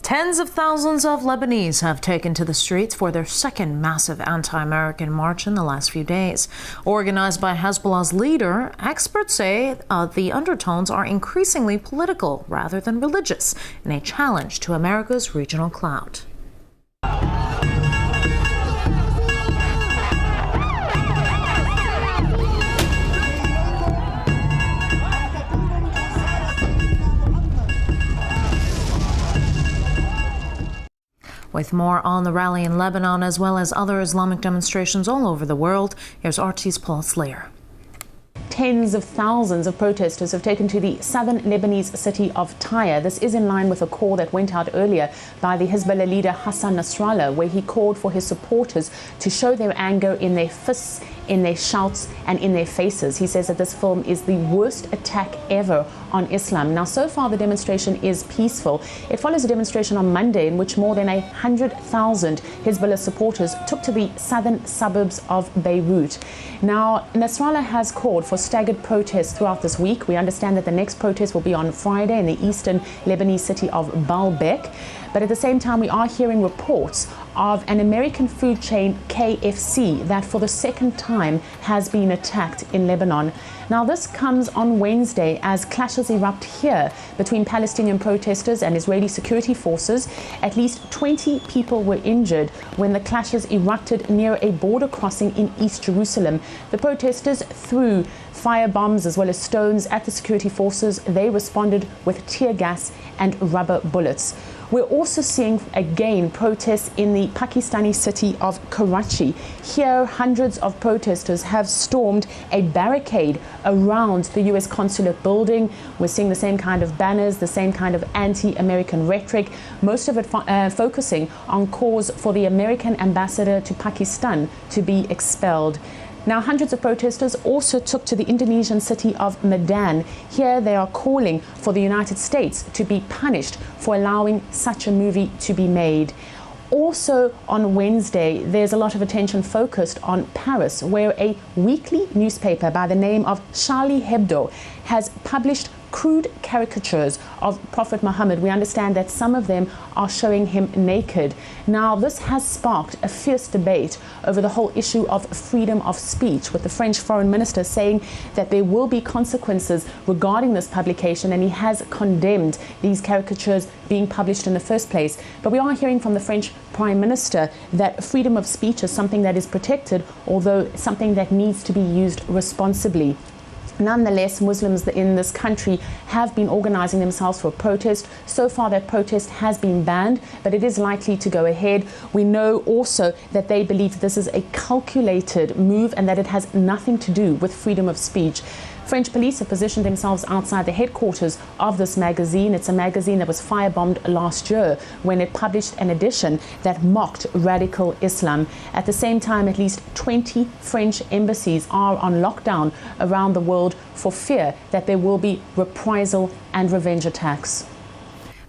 Tens of thousands of Lebanese have taken to the streets for their second massive anti-American march in the last few days. Organized by Hezbollah's leader, experts say the undertones are increasingly political rather than religious, in a challenge to America's regional clout. With more on the rally in Lebanon, as well as other Islamic demonstrations all over the world, here's RT's Paula Slier. Tens of thousands of protesters have taken to the southern Lebanese city of Tyre. This is in line with a call that went out earlier by the Hezbollah leader Hassan Nasrallah, where he called for his supporters to show their anger in their fists, in their shouts and in their faces. He says that this film is the worst attack ever on Islam. Now, so far the demonstration is peaceful. It follows a demonstration on Monday in which more than 100,000 Hezbollah supporters took to the southern suburbs of Beirut. Now, Nasrallah has called for staggered protests throughout this week. We understand that the next protest will be on Friday in the eastern Lebanese city of Baalbek. But at the same time, we are hearing reports of an American food chain, KFC, that for the second time has been attacked in Lebanon. Now, this comes on Wednesday as clashes erupt here between Palestinian protesters and Israeli security forces. At least 20 people were injured when the clashes erupted near a border crossing in East Jerusalem. The protesters threw fire bombs as well as stones at the security forces. They responded with tear gas and rubber bullets. We're also seeing again protests in the Pakistani city of Karachi. Here, hundreds of protesters have stormed a barricade around the U.S. consulate building. We're seeing the same kind of banners, the same kind of anti-American rhetoric, most of it focusing on calls for the American ambassador to Pakistan to be expelled. Now, hundreds of protesters also took to the Indonesian city of Medan. Here they are calling for the United States to be punished for allowing such a movie to be made. Also on Wednesday, there's a lot of attention focused on Paris, where a weekly newspaper by the name of Charlie Hebdo has published crude caricatures of Prophet Muhammad. We understand that some of them are showing him naked. Now, this has sparked a fierce debate over the whole issue of freedom of speech, with the French foreign minister saying that there will be consequences regarding this publication, and he has condemned these caricatures being published in the first place. But we are hearing from the French Prime Minister that freedom of speech is something that is protected, although something that needs to be used responsibly. Nonetheless, Muslims in this country have been organizing themselves for a protest. So far, that protest has been banned, but it is likely to go ahead. We know also that they believe this is a calculated move and that it has nothing to do with freedom of speech. French police have positioned themselves outside the headquarters of this magazine. It's a magazine that was firebombed last year when it published an edition that mocked radical Islam. At the same time, at least 20 French embassies are on lockdown around the world for fear that there will be reprisal and revenge attacks.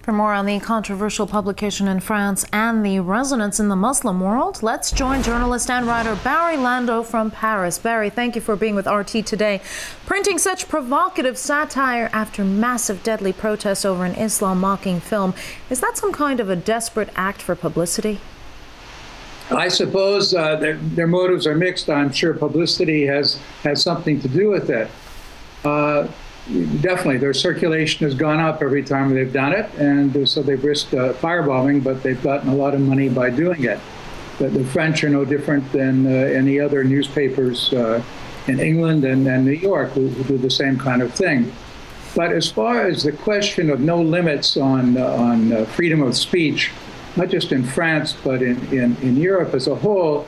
For more on the controversial publication in France and the resonance in the Muslim world, let's join journalist and writer Barry Lando from Paris. Barry, thank you for being with RT today. Printing such provocative satire after massive deadly protests over an Islam-mocking film, is that some kind of a desperate act for publicity? I suppose their motives are mixed. I'm sure publicity has something to do with it. Definitely, their circulation has gone up every time they've done it, and so they've risked firebombing, but they've gotten a lot of money by doing it. The French are no different than any other newspapers in England and New York who do the same kind of thing. But as far as the question of no limits on freedom of speech, not just in France, but in Europe as a whole,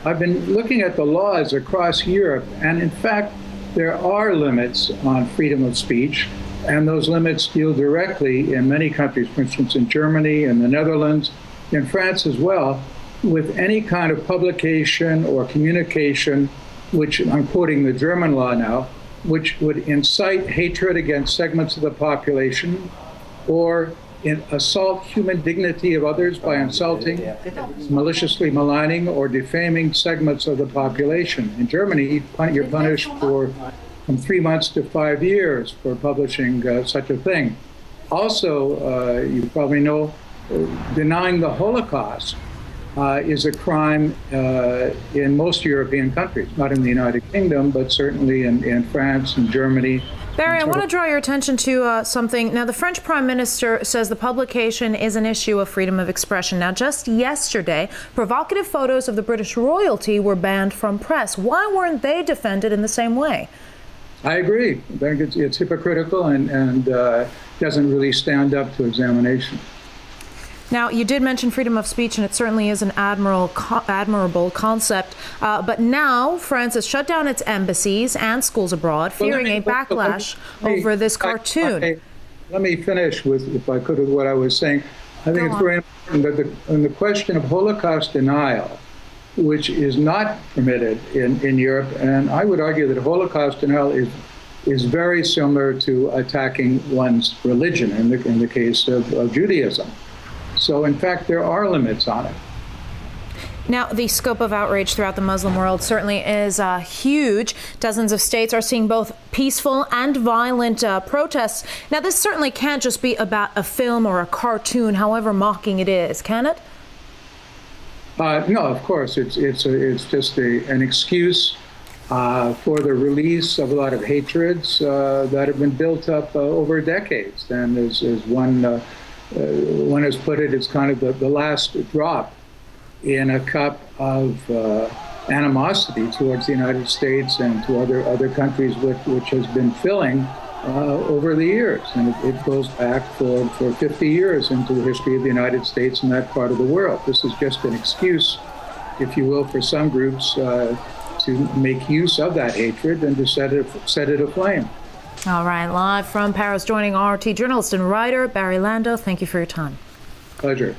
I've been looking at the laws across Europe, and in fact, there are limits on freedom of speech, and those limits deal directly in many countries, for instance, in Germany and the Netherlands, in France as well, with any kind of publication or communication, which I'm quoting the German law now, which would incite hatred against segments of the population or assault human dignity of others by insulting, maliciously maligning, or defaming segments of the population. In Germany, you're punished for from 3 months to 5 years for publishing such a thing. Also, you probably know denying the Holocaust is a crime in most European countries, not in the United Kingdom, but certainly in France and Germany. Barry, I want to draw your attention to something. Now, the French Prime Minister says the publication is an issue of freedom of expression. Now, just yesterday, provocative photos of the British royalty were banned from press. Why weren't they defended in the same way? I agree. I think it's hypocritical and doesn't really stand up to examination. Now, you did mention freedom of speech, and it certainly is an admirable concept. But now France has shut down its embassies and schools abroad, fearing a backlash over this cartoon. Let me finish with, if I could, with what I was saying. I think it's very important that on the question of Holocaust denial, which is not permitted in Europe, and I would argue that Holocaust denial is very similar to attacking one's religion in the case of Judaism. So, in fact, there are limits on it. Now, the scope of outrage throughout the Muslim world certainly is huge. Dozens of states are seeing both peaceful and violent protests. Now, this certainly can't just be about a film or a cartoon, however mocking it is, can it? No, of course. It's just an excuse for the release of a lot of hatreds that have been built up over decades. And as one has put it, it's kind of the last drop in a cup of animosity towards the United States and to other countries which has been filling over the years. And it goes back for 50 years into the history of the United States and that part of the world. This is just an excuse, if you will, for some groups to make use of that hatred and to set it aflame. All right, live from Paris, joining RT journalist and writer Barry Lando. Thank you for your time. Pleasure.